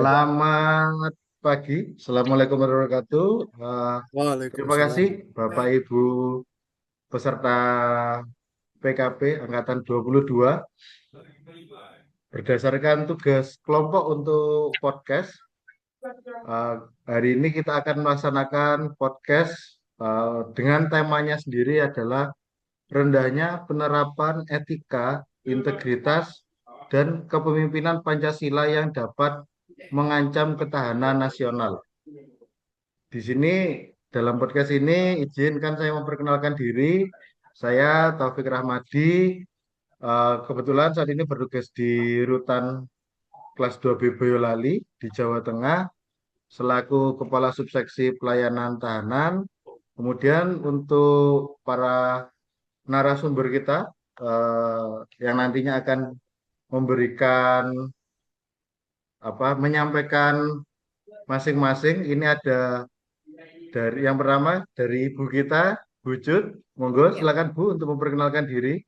Selamat pagi, Assalamualaikum warahmatullahi wabarakatuh. Terima kasih Waalaikumsalam. Bapak Ibu peserta PKP Angkatan 22. Berdasarkan tugas kelompok untuk podcast, eh, hari ini kita akan melaksanakan podcast dengan temanya sendiri adalah rendahnya penerapan etika, integritas, dan kepemimpinan Pancasila yang dapat mengancam ketahanan nasional. Di sini dalam podcast ini izinkan saya memperkenalkan diri. Saya Taufik Rahmadi. Kebetulan saat ini bertugas di Rutan kelas 2B Boyolali di Jawa Tengah selaku Kepala Subseksi Pelayanan Tahanan. Kemudian untuk para narasumber kita yang nantinya akan memberikan menyampaikan masing-masing. Ini ada dari yang pertama dari ibu kita, Bu Jud. Monggo Ya. silakan Bu untuk memperkenalkan diri.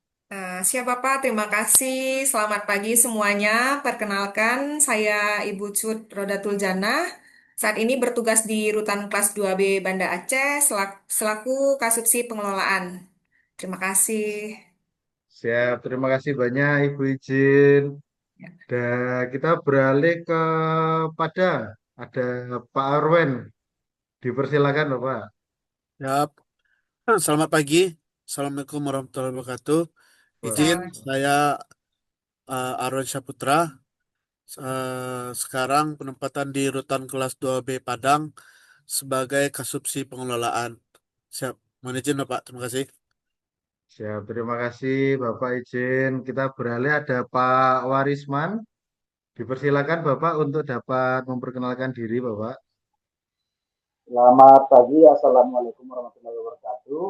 Siap Bapak, terima kasih. Selamat pagi semuanya. Perkenalkan, saya Ibu Cut Rodatul Janah. Saat ini bertugas di Rutan Kelas 2B Banda Aceh selaku Kasubsi Pengelolaan. Terima kasih. Siap, terima kasih banyak Ibu izin. Ya. Dan kita beralih ke Padang. Ada Pak Arwen. Dipersilakan Bapak. Ya, selamat pagi. Assalamualaikum warahmatullahi wabarakatuh. Izin Wah, saya Arwan Saputra. Sekarang penempatan di Rutan Kelas 2B Padang sebagai Kasubsi Pengelolaan. Siap. Mohon izin Bapak. Terima kasih. siap, terima kasih Bapak izin. Kita beralih ada Pak Warisman. Dipersilakan Bapak untuk dapat memperkenalkan diri Bapak. Selamat pagi, Assalamualaikum warahmatullahi wabarakatuh.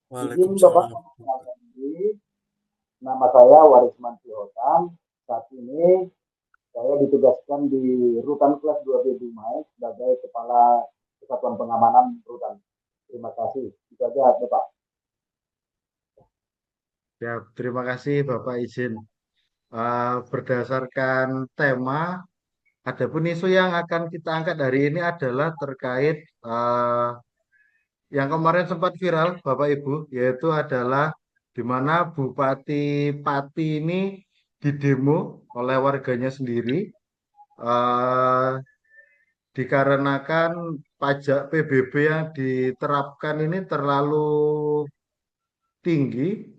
Izin Bapak Waalaikumsalam. memperkenalkan diri, nama saya Warisman Sihotan. Saat ini saya ditugaskan di Rutan Kelas 2B Dumai sebagai Kepala Kesatuan Pengamanan Rutan. Terima kasih. Itu aja, Bapak. Siap, terima kasih Bapak izin. Berdasarkan tema, adapun isu yang akan kita angkat hari ini adalah terkait yang kemarin sempat viral, Bapak Ibu, yaitu adalah di mana Bupati Pati ini didemo oleh warganya sendiri eh, dikarenakan pajak PBB yang diterapkan ini terlalu tinggi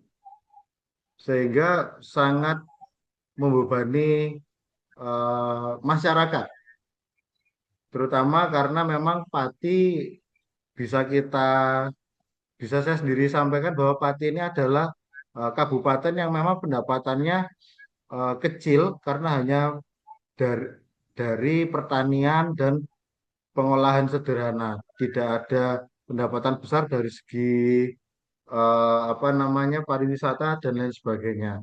sehingga sangat membebani masyarakat, terutama karena memang Pati bisa kita bisa saya sendiri sampaikan bahwa Pati ini adalah kabupaten yang memang pendapatannya kecil karena hanya dari, dari pertanian dan pengolahan sederhana. Tidak ada pendapatan besar dari segi pariwisata dan lain sebagainya.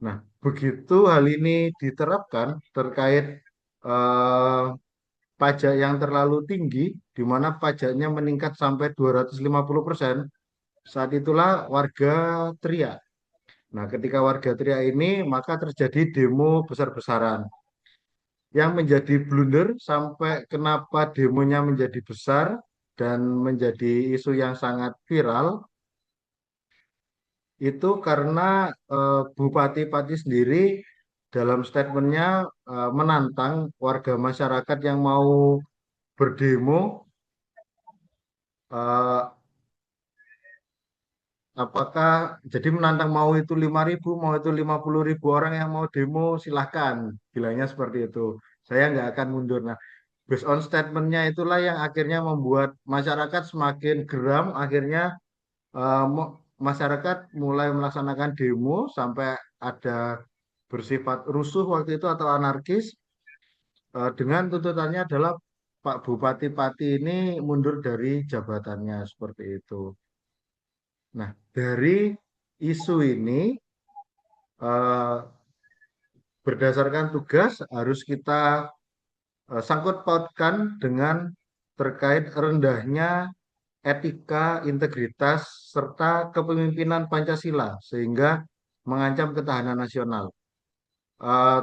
Nah, begitu hal ini diterapkan terkait eh, pajak yang terlalu tinggi, di mana pajaknya meningkat sampai 250%, saat itulah warga teriak. Nah, ketika warga teriak ini, maka terjadi demo besar-besaran. Yang menjadi blunder sampai kenapa demonya menjadi besar dan menjadi isu yang sangat viral, itu karena Bupati Pati sendiri dalam statementnya menantang warga masyarakat yang mau berdemo, eh, apakah jadi menantang mau itu 5.000, mau itu 50.000 orang yang mau demo silahkan, bilangnya seperti itu. Saya nggak akan mundur. Nah, based on statementnya itulah yang akhirnya membuat masyarakat semakin geram. Akhirnya masyarakat mulai melaksanakan demo sampai ada bersifat rusuh waktu itu atau anarkis, dengan tuntutannya adalah Pak Bupati Pati ini mundur dari jabatannya seperti itu. Nah, dari isu ini eh, berdasarkan tugas harus kita sangkut pautkan dengan terkait rendahnya etika, integritas, serta kepemimpinan Pancasila sehingga mengancam ketahanan nasional. Eh,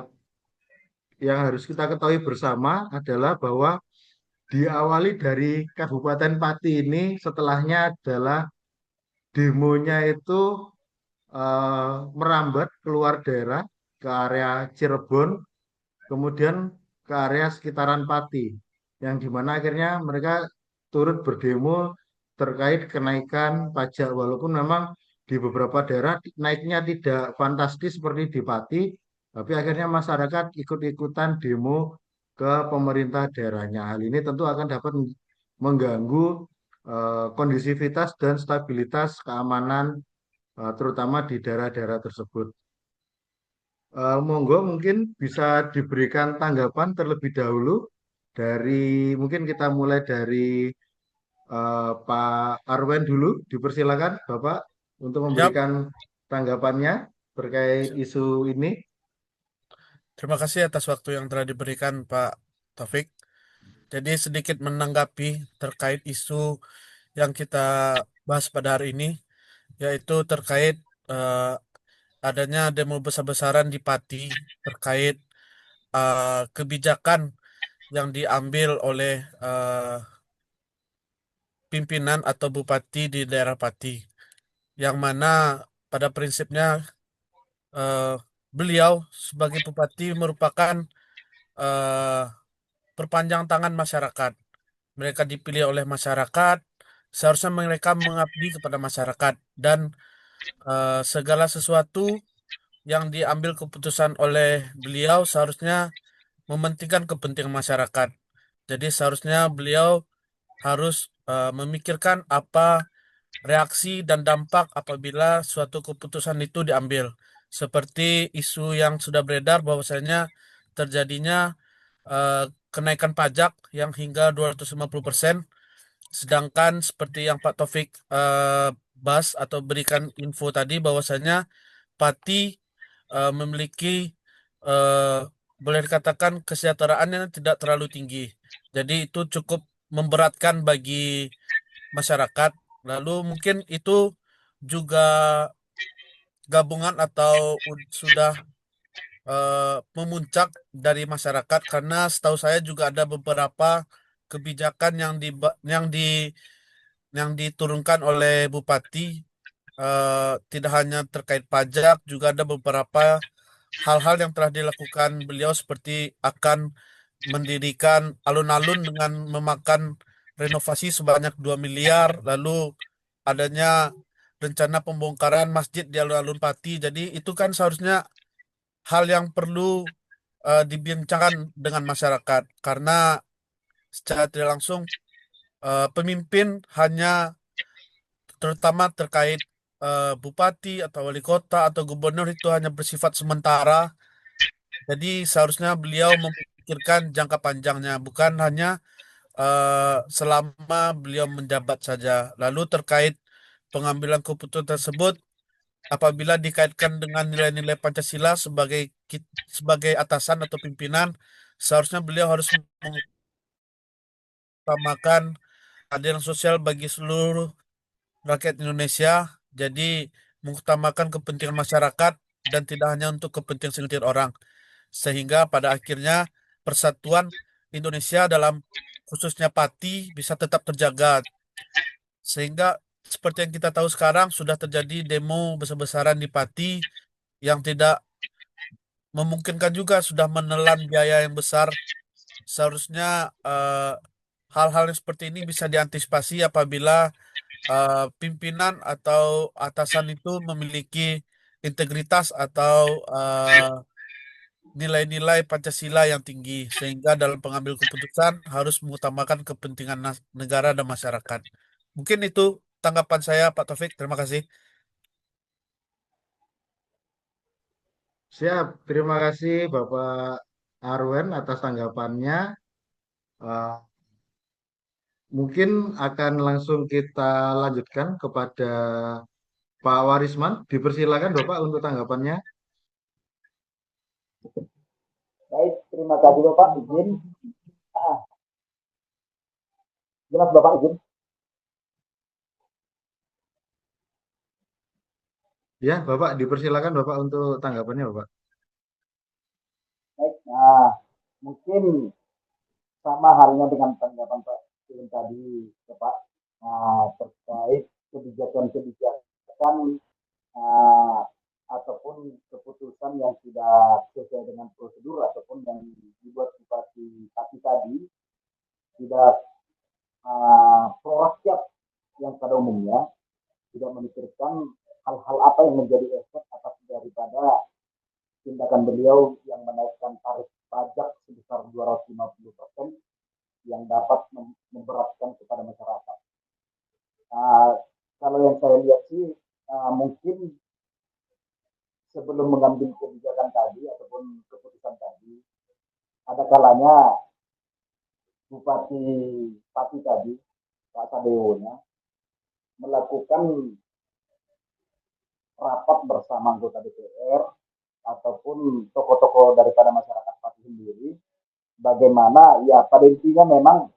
yang harus kita ketahui bersama adalah bahwa diawali dari Kabupaten Pati ini, setelahnya adalah demonya itu merambat keluar daerah ke area Cirebon, kemudian ke area sekitaran Pati, yang dimana akhirnya mereka turut berdemo terkait kenaikan pajak, walaupun memang di beberapa daerah naiknya tidak fantastis seperti di Pati, tapi akhirnya masyarakat ikut-ikutan demo ke pemerintah daerahnya. Hal ini tentu akan dapat mengganggu kondisivitas dan stabilitas keamanan, terutama di daerah-daerah tersebut. Monggo mungkin bisa diberikan tanggapan terlebih dahulu dari, mungkin kita mulai dari Pak Arwen dulu. Dipersilakan Bapak untuk Siap. memberikan tanggapannya terkait isu ini. Terima kasih atas waktu yang telah diberikan Pak Taufik. Jadi sedikit menanggapi terkait isu yang kita bahas pada hari ini, yaitu terkait eh, adanya demo besar-besaran di Pati terkait kebijakan yang diambil oleh pimpinan atau bupati di daerah Pati, yang mana pada prinsipnya eh, beliau sebagai bupati merupakan eh, perpanjang tangan masyarakat. Mereka dipilih oleh masyarakat, seharusnya mereka mengabdi kepada masyarakat dan segala sesuatu yang diambil keputusan oleh beliau seharusnya mementingkan kepentingan masyarakat. Jadi seharusnya beliau harus memikirkan apa reaksi dan dampak apabila suatu keputusan itu diambil. Seperti isu yang sudah beredar bahwasanya terjadinya eh, kenaikan pajak yang hingga 250%, sedangkan seperti yang Pak Taufik bahas atau berikan info tadi bahwasanya Pati memiliki eh, boleh dikatakan kesejahteraan yang tidak terlalu tinggi. Jadi itu cukup memberatkan bagi masyarakat. Lalu mungkin itu juga gabungan atau sudah memuncak dari masyarakat, karena setahu saya juga ada beberapa kebijakan yang diturunkan oleh bupati, tidak hanya terkait pajak, juga ada beberapa hal-hal yang telah dilakukan beliau seperti akan mendirikan alun-alun dengan memakan renovasi sebanyak 2 miliar, lalu adanya rencana pembongkaran masjid di alun-alun Pati. Jadi itu kan seharusnya hal yang perlu dibincangkan dengan masyarakat, karena secara tidak langsung pemimpin hanya terutama terkait bupati atau wali kota atau gubernur itu hanya bersifat sementara. Jadi seharusnya beliau memikirkan jangka panjangnya, bukan hanya selama beliau menjabat saja. Lalu terkait pengambilan keputusan tersebut, apabila dikaitkan dengan nilai-nilai Pancasila sebagai atasan atau pimpinan, seharusnya beliau harus mengutamakan keadilan sosial bagi seluruh rakyat Indonesia. Jadi mengutamakan kepentingan masyarakat dan tidak hanya untuk kepentingan segelintir orang. Sehingga pada akhirnya persatuan Indonesia dalam khususnya Pati bisa tetap terjaga. Sehingga seperti yang kita tahu sekarang sudah terjadi demo besar-besaran di Pati yang tidak memungkinkan, juga sudah menelan biaya yang besar. Seharusnya hal-hal yang seperti ini bisa diantisipasi apabila pimpinan atau atasan itu memiliki integritas atau nilai-nilai Pancasila yang tinggi, sehingga dalam pengambil keputusan harus mengutamakan kepentingan negara dan masyarakat. Mungkin itu tanggapan saya, Pak Taufik. Terima kasih. Siap, terima kasih Bapak Arwen atas tanggapannya. Eh, Mungkin akan langsung kita lanjutkan kepada Pak Warisman. Dipersilakan Bapak untuk tanggapannya. Baik, terima kasih Bapak. Izin. Jelas Bapak izin. Ya, Bapak dipersilakan Bapak untuk tanggapannya Bapak. Baik. Nah, mungkin sama halnya dengan tanggapan Pak Irin tadi, ya, Pak, terkait kebijakan-kebijakan uh, ataupun keputusan yang tidak sesuai dengan prosedur ataupun yang dibuat Bupati Pati tadi tidak pro rakyat yang pada umumnya, tidak memikirkan hal-hal apa yang menjadi efek atas daripada tindakan beliau yang menaikkan tarif pajak sebesar 250% yang dapat memberatkan kepada masyarakat. Uh, Kalau yang saya lihat sih mungkin sebelum mengambil kebijakan tadi ataupun keputusan tadi, ada kalanya Bupati Pati tadi, Pak Sadewonya, melakukan rapat bersama anggota DPR ataupun tokoh-tokoh daripada masyarakat Pati sendiri, bagaimana ya pada intinya memang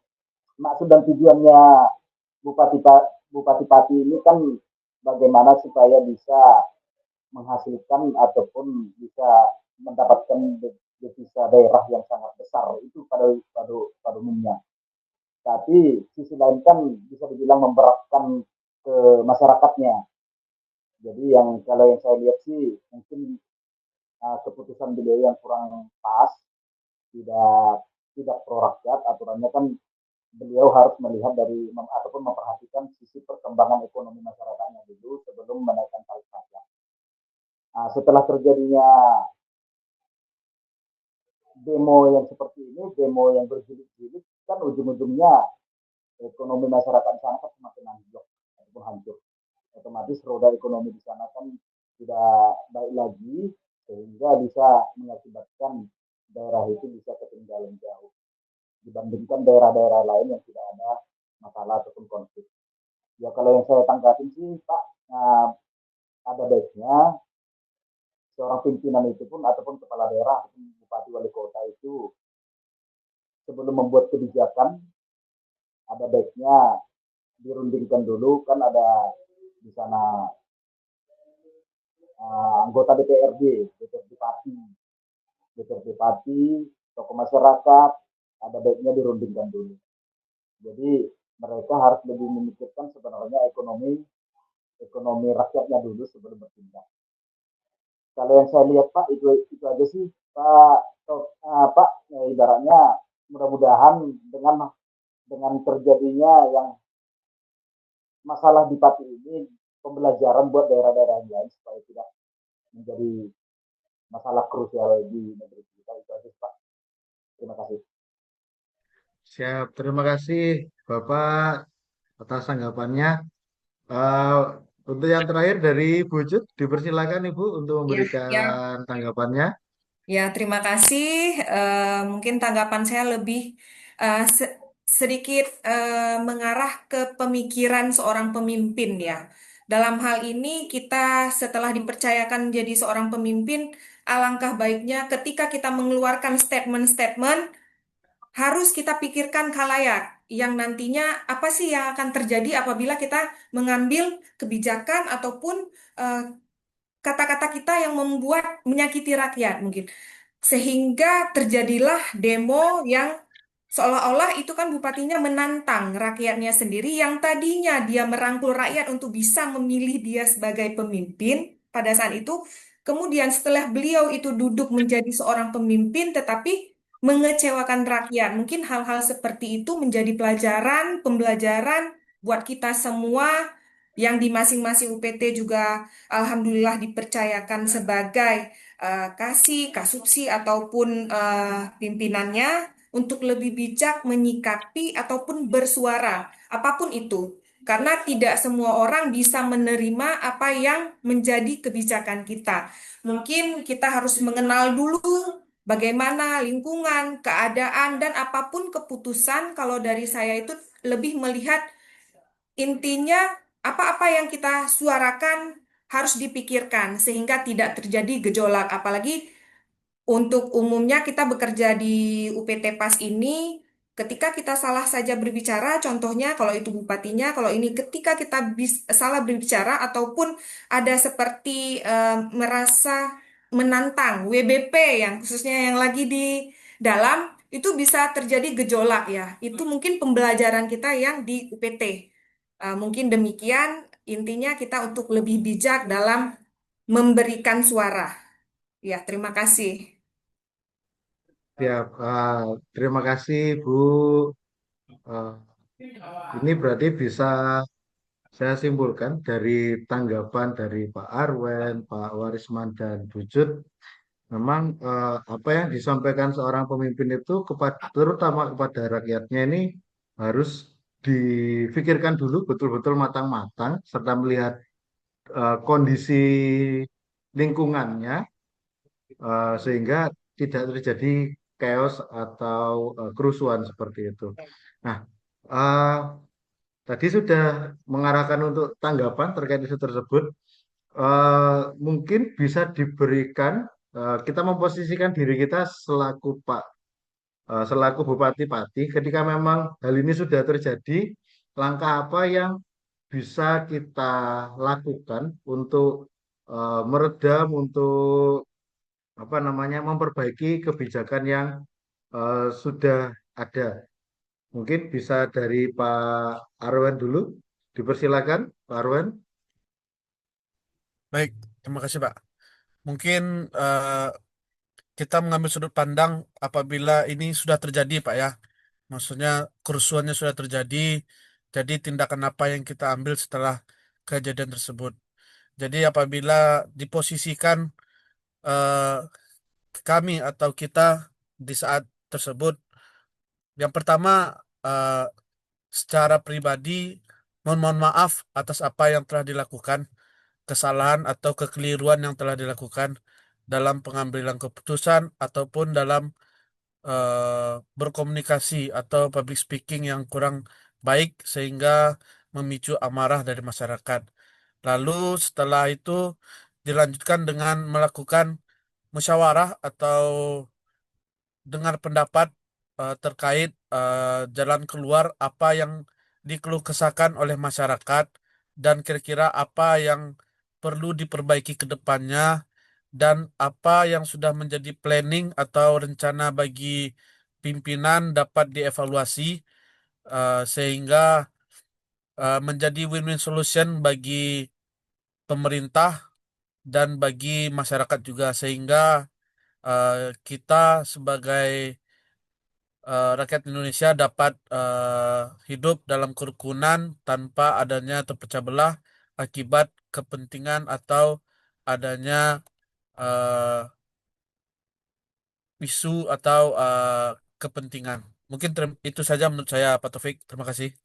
maksud dan tujuannya Bupati Bupati Pati ini kan bagaimana supaya bisa menghasilkan ataupun bisa mendapatkan devisa daerah yang sangat besar itu pada umumnya. Tapi sisi lain kan bisa dibilang memberatkan ke masyarakatnya. Jadi kalau yang saya lihat sih mungkin keputusan beliau yang kurang pas, tidak tidak pro rakyat. Aturannya kan beliau harus melihat ataupun memperhatikan sisi perkembangan ekonomi masyarakatnya dulu sebelum menaikkan tarif pajak. Setelah terjadinya demo yang seperti ini, demo yang berjilid-jilid, kan ujung-ujungnya ekonomi masyarakat di sana kan semakin hancur. Otomatis roda ekonomi di sana kan tidak baik lagi, sehingga bisa mengakibatkan daerah itu bisa ketinggalan jauh dibandingkan daerah-daerah lain yang tidak ada masalah ataupun konflik. Ya kalau yang saya tanggapi sih Pak, ada baiknya seorang pimpinan itu pun ataupun kepala daerah ataupun bupati wali kota itu sebelum membuat kebijakan ada baiknya dirundingkan dulu, kan ada di sana anggota DPRD Pati, tokoh masyarakat, ada baiknya dirundingkan dulu. Jadi mereka harus lebih memikirkan sebenarnya ekonomi rakyatnya dulu sebelum bertindak. Kalau yang saya lihat Pak itu aja sih Pak, ibaratnya mudah-mudahan dengan terjadinya yang masalah di Pati ini pembelajaran buat daerah-daerah yang lain supaya tidak menjadi masalah krusial di negeri kita. Itu aja Pak. Terima kasih. Siap, terima kasih Bapak atas tanggapannya. Eh, untuk yang terakhir dari Bu Jut, dipersilakan Ibu untuk Ya, ya. memberikan tanggapannya. Ya, terima kasih. Mungkin tanggapan saya lebih sedikit mengarah ke pemikiran seorang pemimpin ya. Dalam hal ini kita setelah dipercayakan menjadi seorang pemimpin, alangkah baiknya ketika kita mengeluarkan statement-statement harus kita pikirkan khalayak yang nantinya apa sih yang akan terjadi apabila kita mengambil kebijakan ataupun eh, kata-kata kita yang membuat menyakiti rakyat mungkin. Sehingga terjadilah demo yang seolah-olah itu kan bupatinya menantang rakyatnya sendiri yang tadinya dia merangkul rakyat untuk bisa memilih dia sebagai pemimpin pada saat itu. Kemudian setelah beliau itu duduk menjadi seorang pemimpin tetapi mengecewakan rakyat. Mungkin hal-hal seperti itu menjadi pembelajaran buat kita semua yang di masing-masing UPT juga alhamdulillah dipercayakan sebagai kasih, kasupsi ataupun pimpinannya untuk lebih bijak menyikapi ataupun bersuara apapun itu. Karena tidak semua orang bisa menerima apa yang menjadi kebijakan kita. Mungkin kita harus mengenal dulu bagaimana lingkungan, keadaan, dan apapun keputusan. Kalau dari saya itu lebih melihat intinya apa-apa yang kita suarakan harus dipikirkan sehingga tidak terjadi gejolak. Apalagi untuk umumnya kita bekerja di UPT PAS ini, ketika kita salah saja berbicara, contohnya kalau itu bupatinya, kalau ini ketika kita salah berbicara ataupun ada seperti merasa menantang WBP yang khususnya yang lagi di dalam, itu bisa terjadi gejolak ya. Itu mungkin pembelajaran kita yang di UPT. Mungkin demikian intinya kita untuk lebih bijak dalam memberikan suara. Ya, terima kasih. Siap. Terima kasih Bu. Ah, ini berarti bisa saya simpulkan dari tanggapan dari Pak Arwen, Pak Warisman, dan Bu Jud, memang apa yang disampaikan seorang pemimpin itu terutama kepada rakyatnya ini harus difikirkan dulu betul-betul matang-matang serta melihat kondisi lingkungannya sehingga tidak terjadi chaos atau kerusuhan seperti itu. Nah, eh, tadi sudah mengarahkan untuk tanggapan terkait isu tersebut. Mungkin bisa diberikan kita memposisikan diri kita selaku Bupati Pati ketika memang hal ini sudah terjadi, langkah apa yang bisa kita lakukan untuk meredam, untuk apa namanya memperbaiki kebijakan yang sudah ada. Mungkin bisa dari Pak Arwen dulu. Dipersilakan, Pak Arwen. Baik, terima kasih Pak. Mungkin kita mengambil sudut pandang apabila ini sudah terjadi Pak ya. Maksudnya kerusuhannya sudah terjadi, jadi tindakan apa yang kita ambil setelah kejadian tersebut. Jadi apabila diposisikan eh, kami atau kita di saat tersebut, yang pertama eh, secara pribadi mohon maaf atas apa yang telah dilakukan, kesalahan atau kekeliruan yang telah dilakukan dalam pengambilan keputusan ataupun dalam berkomunikasi atau public speaking yang kurang baik sehingga memicu amarah dari masyarakat. Lalu setelah itu dilanjutkan dengan melakukan musyawarah atau dengar pendapat terkait jalan keluar apa yang dikeluh kesahkan oleh masyarakat dan kira-kira apa yang perlu diperbaiki ke depannya dan apa yang sudah menjadi planning atau rencana bagi pimpinan dapat dievaluasi sehingga menjadi win-win solution bagi pemerintah dan bagi masyarakat juga sehingga kita sebagai rakyat Indonesia dapat hidup dalam kerukunan tanpa adanya terpecah belah akibat kepentingan atau adanya eh, isu atau kepentingan. Mungkin itu saja menurut saya, Pak Taufik. Terima kasih.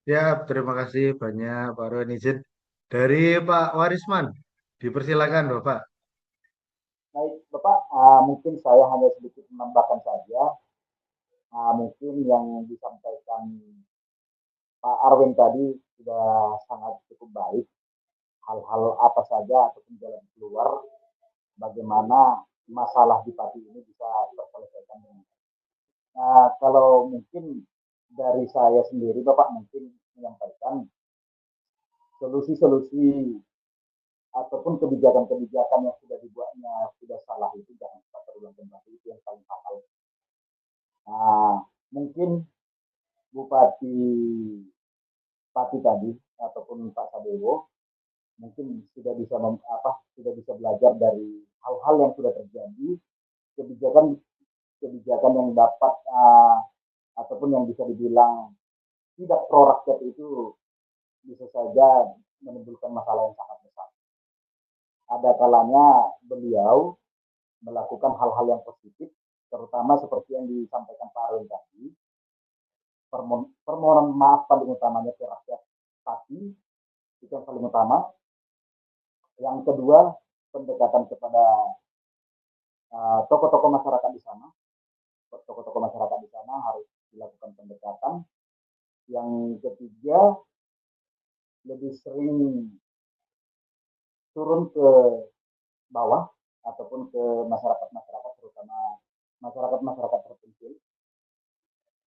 Ya, terima kasih banyak Pak Arwen izin. Dari Pak Warisman, dipersilakan Bapak. Baik, Bapak, mungkin saya hanya sedikit menambahkan saja, mungkin yang disampaikan Pak Arwin tadi sudah sangat cukup baik. Hal-hal apa saja ataupun jalan keluar, bagaimana masalah di Pati ini bisa terselesaikan dengan baik. Nah, kalau mungkin dari saya sendiri, Bapak mungkin menyampaikan solusi-solusi ataupun kebijakan-kebijakan yang sudah dibuatnya sudah salah itu jangan kita terulang kembali, itu yang paling fatal. Nah, mungkin Bupati Pati tadi ataupun Pak Sadewo mungkin sudah bisa belajar dari hal-hal yang sudah terjadi, kebijakan kebijakan yang dapat ataupun yang bisa dibilang tidak pro rakyat itu bisa saja menimbulkan masalah yang sangat besar. Ada kalanya beliau melakukan hal-hal yang positif, terutama seperti yang disampaikan Pak Arwin tadi, permohonan maaf paling utamanya ke rakyat Pati, itu yang paling utama. Yang kedua, pendekatan kepada tokoh-tokoh masyarakat di sana. Tokoh-tokoh masyarakat di sana harus dilakukan pendekatan. Yang ketiga, lebih sering turun ke bawah ataupun ke masyarakat-masyarakat, terutama masyarakat-masyarakat terpencil.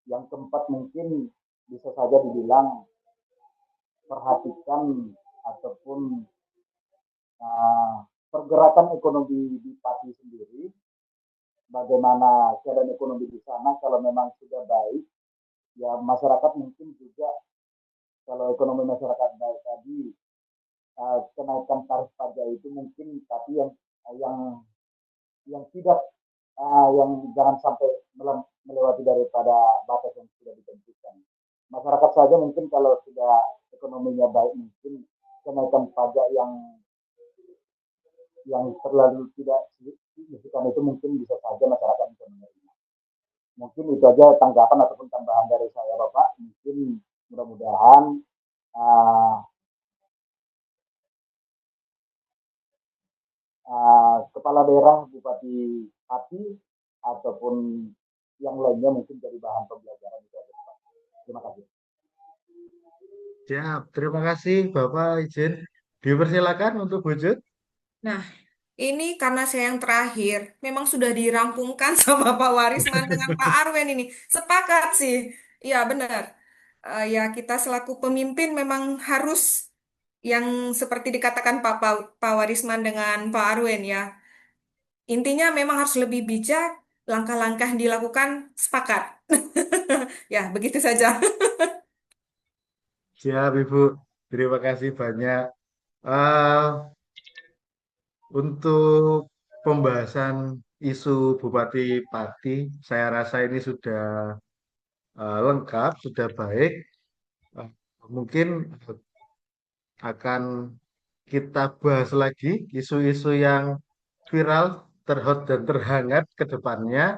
Yang keempat mungkin bisa saja dibilang perhatikan ataupun pergerakan ekonomi di Pati sendiri bagaimana keadaan ekonomi di sana. Kalau memang sudah baik, ya masyarakat mungkin juga kalau ekonomi masyarakat baik tadi, kenaikan tarif pajak itu mungkin, tapi yang yang tidak yang jangan sampai melewati daripada batas yang sudah ditentukan. Masyarakat saja mungkin kalau sudah ekonominya baik, mungkin kenaikan pajak yang terlalu tidak signifikan itu mungkin bisa saja masyarakat bisa menerima. Mungkin itu aja tanggapan ataupun tambahan dari saya, Bapak. Mungkin mudah-mudahan uh, kepala daerah, Bupati Pati, ataupun yang lainnya mungkin jadi bahan pembelajaran juga. Terima kasih. Siap, terima kasih Bapak izin. Dipersilakan untuk wujud. Nah, ini karena saya yang terakhir, memang sudah dirampungkan sama Pak Warisman dengan Pak Arwen ini. Sepakat sih. Iya, benar. Ya, kita selaku pemimpin memang harus yang seperti dikatakan Pak Warisman dengan Pak Arwen ya. Intinya memang harus lebih bijak, langkah-langkah dilakukan sepakat. Ya, begitu saja. Siap Ibu, terima kasih banyak. Eh, untuk pembahasan isu Bupati Pati, saya rasa ini sudah lengkap, sudah baik. Eh, mungkin akan kita bahas lagi isu-isu yang viral, terhot dan terhangat ke depannya.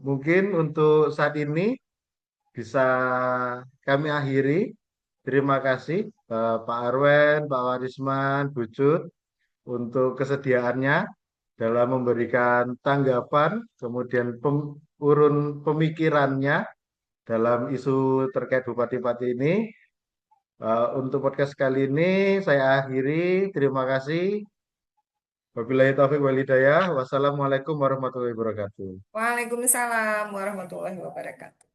Mungkin untuk saat ini bisa kami akhiri. Terima kasih Pak Arwen, Pak Warisman, Bu Cut untuk kesediaannya dalam memberikan tanggapan, kemudian urun pemikirannya dalam isu terkait Bupati-Pati ini. Untuk podcast kali ini saya akhiri. Terima kasih. Wabillahi taufiq wal hidayah. Wassalamualaikum warahmatullahi wabarakatuh. Waalaikumsalam warahmatullahi wabarakatuh.